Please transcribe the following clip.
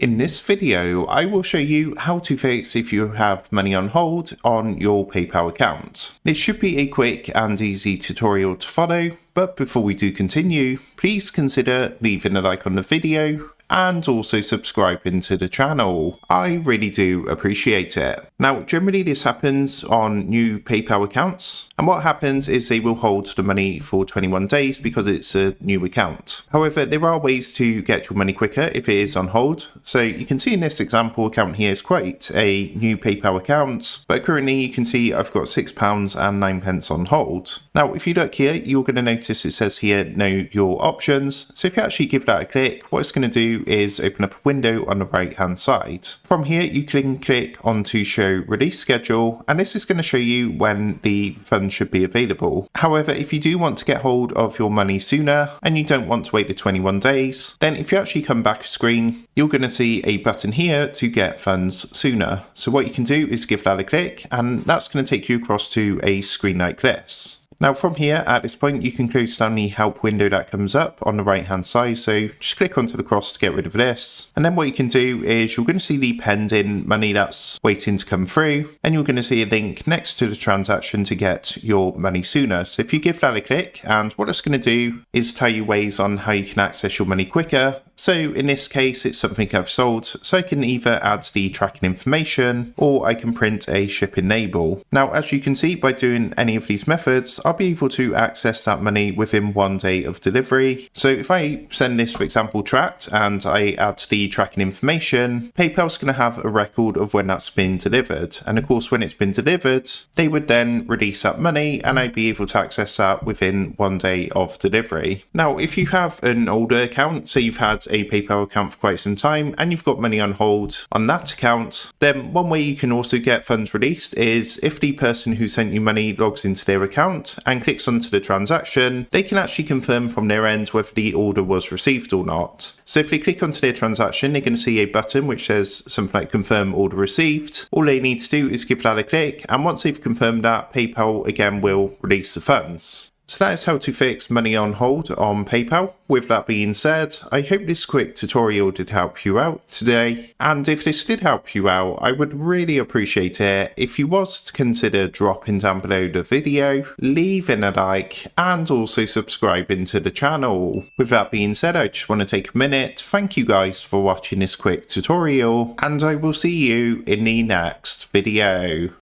In this video, I will show you how to fix if you have money on hold on your PayPal account. This should be a quick and easy tutorial to follow, but before we do continue, please consider leaving a like on the video and also subscribing to the channel. I really do appreciate it. Now, generally this happens on new PayPal accounts, and what happens is they will hold the money for 21 days because it's a new account. However, there are ways to get your money quicker if it is on hold. So you can see in this example account here is quite a new PayPal account, but currently you can see I've got £6.09 on hold. Now, if you look here, you're going to notice it says here, know your options. So if you actually give that a click, what it's going to do is open up a window on the right hand side. From here you can click on to show release schedule, and this is going to show you when the funds should be available. However, if you do want to get hold of your money sooner and you don't want to wait the 21 days, then if you actually come back a screen, you're going to see a button here to get funds sooner. So what you can do is give that a click, and that's going to take you across to a screen like this. Now from here, at this point, you can close down the help window that comes up on the right hand side. So just click onto the cross to get rid of this. And then what you can do is you're going to see the pending money that's waiting to come through. And you're going to see a link next to the transaction to get your money sooner. So if you give that a click, and what it's going to do is tell you ways on how you can access your money quicker. So in this case, it's something I've sold, so I can either add the tracking information or I can print a shipping label. Now, as you can see, by doing any of these methods, I'll be able to access that money within 1 day of delivery. So if I send this, for example, tracked, and I add the tracking information, PayPal's going to have a record of when that's been delivered. And of course, when it's been delivered, they would then release that money and I'd be able to access that within 1 day of delivery. Now, if you have an older account, so you've had a PayPal account for quite some time and you've got money on hold on that account, then one way you can also get funds released is if the person who sent you money logs into their account and clicks onto the transaction, they can actually confirm from their end whether the order was received or not. So if they click onto their transaction, they're going to see a button which says something like confirm order received. All they need to do is give that a click, and once they've confirmed that, PayPal again will release the funds. So that is how to fix money on hold on PayPal. With that being said, I hope this quick tutorial did help you out today. And if this did help you out, I would really appreciate it if you was to consider dropping down below the video, leaving a like, and also subscribing to the channel. With that being said, I just want to take a minute to thank you guys for watching this quick tutorial, and I will see you in the next video.